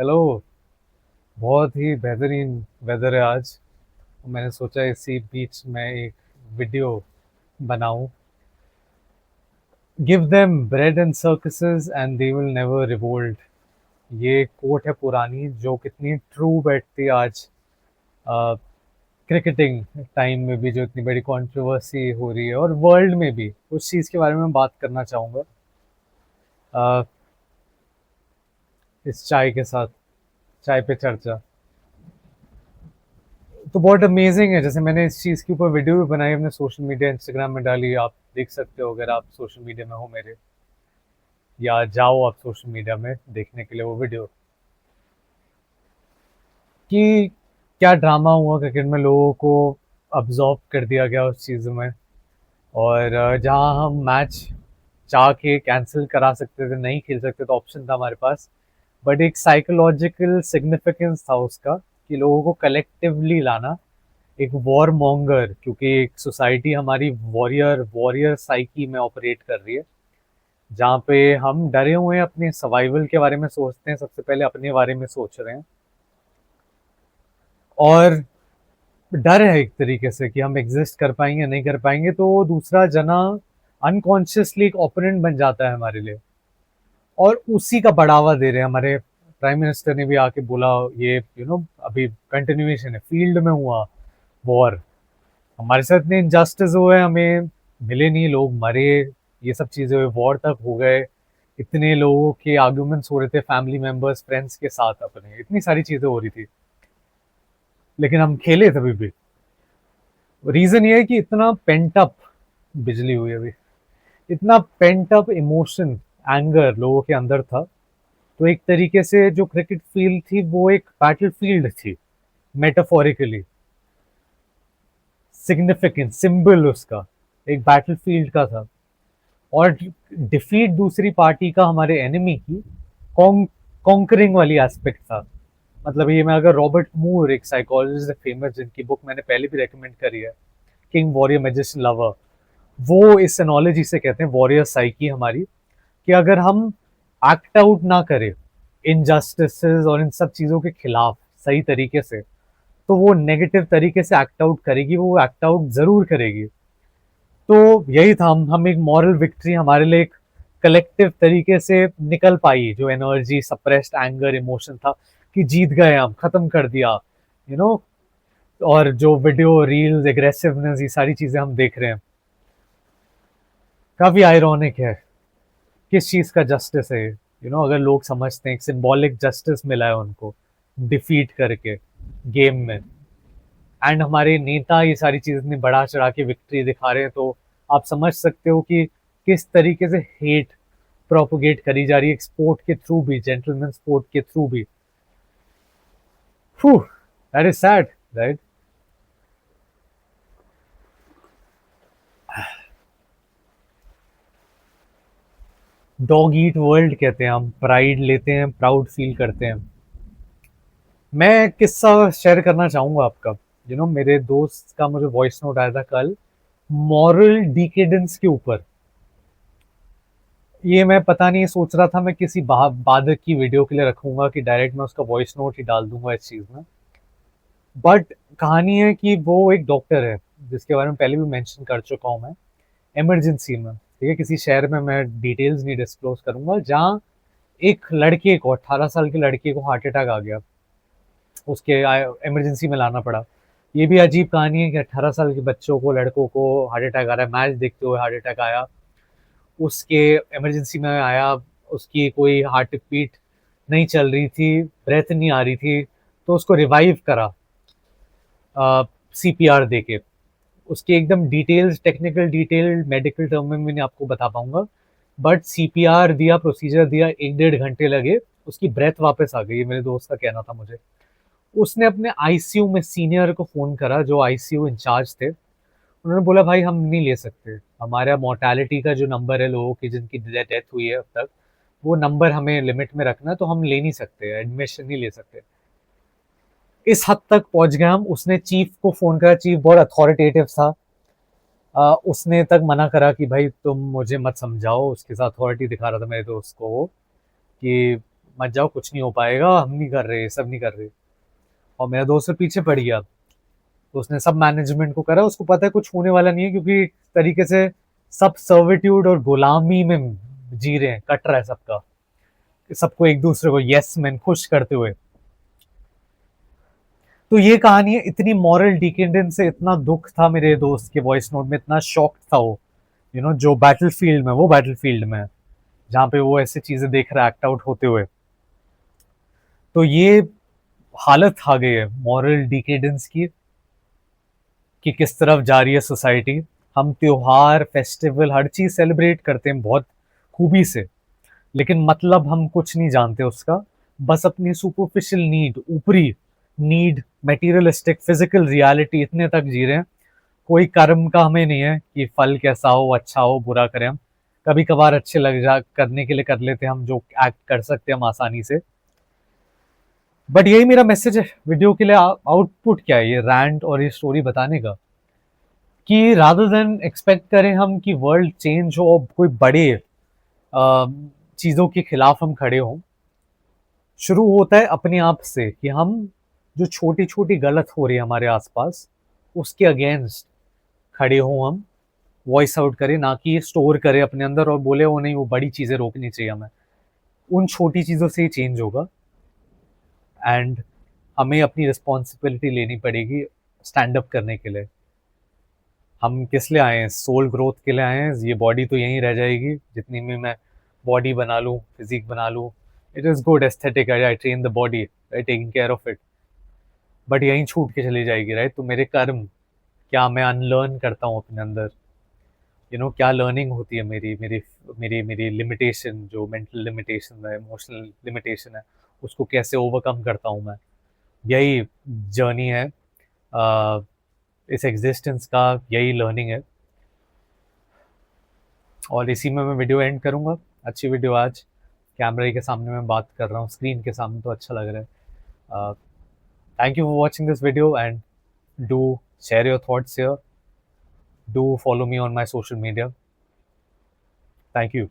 Hello. बहुत ही बेहतरीन weather है आज। मैंने सोचा इसी बीच में एक वीडियो बनाऊं। Give them bread and circuses and they will never revolt. ये कोट है पुरानी जो कितनी ट्रू बैठती है आज क्रिकेटिंग टाइम में भी, जो इतनी बड़ी कंट्रोवर्सी हो रही है और वर्ल्ड में भी। उस चीज़ के बारे में बात करना चाहूँगा इस चाय के साथ। चाय पे चर्चा तो बहुत अमेजिंग है। जैसे मैंने इस चीज़ के ऊपर वीडियो भी बनाई, अपने सोशल मीडिया इंस्टाग्राम में डाली। आप देख सकते हो अगर आप सोशल मीडिया में हो मेरे, या जाओ आप सोशल मीडिया में देखने के लिए वो वीडियो, कि क्या ड्रामा हुआ क्रिकेट में। लोगों को अब्जॉर्ब कर दिया गया उस चीज़ में। और जहाँ हम मैच चाह के कैंसिल करा सकते थे, नहीं खेल सकते तो ऑप्शन था हमारे पास, बट एक साइकोलॉजिकल सिग्निफिकेंस था उसका, कि लोगों को कलेक्टिवली लाना। एक वॉर मॉन्गर, क्योंकि एक सोसाइटी हमारी वॉरियर वॉरियर साइकी में ऑपरेट कर रही है, जहाँ पे हम डरे हुए हैं, अपने सर्वाइवल के बारे में सोचते हैं, सबसे पहले अपने बारे में सोच रहे हैं। और डर है एक तरीके से कि हम एग्जिस्ट कर पाएंगे नहीं कर पाएंगे, तो दूसरा जना अनकॉन्शियसली एक ओपोनेंट बन जाता है हमारे लिए। और उसी का बढ़ावा दे रहे हैं। हमारे प्राइम मिनिस्टर ने भी आके बोला, ये अभी कंटिन्यूएशन है, फील्ड में हुआ वॉर। हमारे साथ इतने इनजस्टिस हुए, हमें मिले नहीं, लोग मरे, ये सब चीज़ें हुई, वॉर तक हो गए। इतने लोगों के आर्ग्यूमेंट्स हो रहे थे, फैमिली मेंबर्स फ्रेंड्स के साथ अपने, इतनी सारी चीज़ें हो रही थी, लेकिन हम खेले तभी भी। रीज़न ये है कि इतना पेंट अप, बिजली हुई अभी, इतना पेंट अप इमोशन, एंगर लोगों के अंदर था। तो एक तरीके से जो क्रिकेट फील्ड थी वो एक बैटल फील्ड थी, मेटाफोरिकली। सिग्निफिकेंस सिंबल उसका एक बैटल फील्ड का था। और डिफीट दूसरी पार्टी का, हमारे एनिमी की कॉन्करिंग वाली एस्पेक्ट था। मतलब ये, मैं अगर रॉबर्ट मूर, एक साइकोलॉजिस्ट फेमस, जिनकी बुक मैंने पहले भी रेकमेंड करी है, किंग वॉरियर मैजिशियन लवर, वो इस एनोलॉजी से कहते हैं, वॉरियर साइकी हमारी, कि अगर हम एक्ट आउट ना करें इनजस्टिस और इन सब चीज़ों के खिलाफ सही तरीके से, तो वो नेगेटिव तरीके से एक्ट आउट करेगी, वो एक्ट आउट ज़रूर करेगी। तो यही था, हम एक मॉरल विक्ट्री हमारे लिए एक कलेक्टिव तरीके से निकल पाई, जो एनर्जी, सप्रेस्ड एंगर, इमोशन था, कि जीत गए, हम खत्म कर दिया, यू नो। और जो वीडियो रील्स, एग्रेसिवनेस, ये सारी चीजें हम देख रहे हैं, काफी आयरॉनिक है। किस चीज का जस्टिस है, अगर लोग समझते हैं एक सिंबॉलिक जस्टिस मिला है उनको डिफीट करके गेम में, एंड हमारे नेता ये सारी चीज़ इतनी बढ़ा चढ़ा के विक्ट्री दिखा रहे हैं, तो आप समझ सकते हो कि किस तरीके से हेट प्रोपोगेट करी जा रही है, स्पोर्ट के थ्रू भी, जेंटलमैन स्पोर्ट के थ्रू भी। That is sad, right. Dog eat world कहते हैं, हम प्राइड लेते हैं, प्राउड फील करते हैं। मैं एक किस्सा शेयर करना चाहूंगा आपका। मेरे दोस्त का मुझे वॉइस नोट आया था कल, मॉरल डिकेडेंस के ऊपर। ये मैं पता नहीं, सोच रहा था मैं किसी बादक की वीडियो के लिए रखूंगा, कि डायरेक्ट मैं उसका वॉइस नोट ही डाल दूंगा इस चीज में। बट कहानी है कि वो एक डॉक्टर है, जिसके बारे में पहले भी मेंशन कर चुका हूँ मैं, इमरजेंसी में, ठीक है, किसी शहर में, मैं डिटेल्स नहीं डिस्क्लोज करूंगा, जहाँ एक लड़के को, 18 साल के लड़के को हार्ट अटैक आ गया, उसके इमरजेंसी में लाना पड़ा। ये भी अजीब कहानी है कि 18 साल के बच्चों को, लड़कों को हार्ट अटैक आ रहा है, मैच देखते हुए हार्ट अटैक आया, उसके इमरजेंसी में आया। उसकी कोई हार्ट बीट नहीं चल रही थी, ब्रेथ नहीं आ रही थी, तो उसको रिवाइव करा सीपीआर देके। उसकी एकदम details, technical detail medical term में मैं आपको बता पाऊंगा, बट सीपीआर दिया, प्रोसीजर दिया, 1 डेढ़ घंटे लगे, उसकी ब्रेथ वापस आ गई। ये मेरे दोस्त का कहना था मुझे। उसने अपने आईसीयू में सीनियर को फोन करा, जो आईसीयू इंचार्ज थे। उन्होंने बोला, भाई हम नहीं ले सकते, हमारा मोर्टेलिटी का जो नंबर है लोगों की जिनकी डेथ हुई है अब तक, वो नंबर हमें लिमिट में रखना है, तो हम ले नहीं सकते, एडमिशन नहीं ले सकते। इस हद तक पहुंच गए हम। उसने चीफ को फोन करा, चीफ बहुत अथॉरिटेटिव था। उसने तक मना करा कि भाई तुम मुझे मत समझाओ, उसके साथ अथॉरिटी दिखा रहा था मेरे दोस्त को वो, कि मत जाओ, कुछ नहीं हो पाएगा, हम नहीं कर रहे, सब नहीं कर रहे। और मेरा दोस्त फिर पीछे पड़ गया, तो उसने सब मैनेजमेंट को करा, उसको पता है कुछ होने वाला नहीं है, क्योंकि एक तरीके से सब सर्विट्यूड और गुलामी में जी रहे हैं, कट रहा है सबका, सबको एक दूसरे को यस मैन खुश करते हुए। तो ये कहानी है, इतनी मॉरल डिकेडेंस से इतना दुख था मेरे दोस्त के वॉइस नोट में, इतना शॉक था वो, जो बैटल फील्ड में, वो बैटल फील्ड में जहाँ पे वो ऐसी चीजें देख रहा है एक्ट आउट होते हुए। तो ये हालत आ गई है मॉरल डिकेडेंस की, कि किस तरफ जा रही है सोसाइटी। हम त्योहार, फेस्टिवल, हर चीज सेलिब्रेट करते हैं बहुत खूबी से, लेकिन मतलब हम कुछ नहीं जानते उसका, बस अपनी सुपरफिशियल नीड, ऊपरी नीड, मटेरियलिस्टिक फिजिकल रियलिटी, इतने तक जी रहे हैं। कोई कर्म का हमें नहीं है कि फल कैसा हो, अच्छा हो, बुरा करें हम। कभी कभार अच्छे लग जा करने के लिए कर लेते हैं हम, जो एक्ट कर सकते हैं हम आसानी से। बट यही मेरा मैसेज है वीडियो के लिए। आउटपुट क्या है ये रैंट और ये स्टोरी बताने का, कि रादर देन एक्सपेक्ट करें हम कि वर्ल्ड चेंज हो और कोई बड़े चीज़ों के खिलाफ हम खड़े हों, शुरू होता है अपने आप से, कि हम जो छोटी छोटी गलत हो रही है हमारे आसपास, उसके अगेंस्ट खड़े हों हम, वॉइस आउट करें, ना कि स्टोर करें अपने अंदर और बोले वो नहीं, वो बड़ी चीज़ें रोकनी चाहिए हमें। उन छोटी चीज़ों से ही चेंज होगा। एंड हमें अपनी रिस्पॉन्सिबिलिटी लेनी पड़ेगी स्टैंड अप करने के लिए। हम किस लिए आए हैं? सोल ग्रोथ के लिए आए हैं। ये बॉडी तो यहीं रह जाएगी, जितनी भी मैं बॉडी बना लूँ, फिजिक बना लूँ, it is good aesthetic, I train the body, I taking care of it, but यहीं छूट के चली जाएगी, राइट? तो मेरे कर्म क्या मैं अनलर्न करता हूँ अपने अंदर, क्या लर्निंग होती है मेरी मेरी मेरी मेरी लिमिटेशन, जो मेंटल लिमिटेशन है, इमोशनल लिमिटेशन है, उसको कैसे ओवरकम करता हूँ मैं। यही जर्नी है, इस एग्जिस्टेंस का यही लर्निंग है। और इसी में मैं वीडियो एंड करूँगा। अच्छी वीडियो आज, कैमरे के सामने मैं बात कर रहा हूँ, स्क्रीन के सामने तो अच्छा लग रहा है। Thank you for watching this video and do share your thoughts here. Do follow me on my social media. Thank you.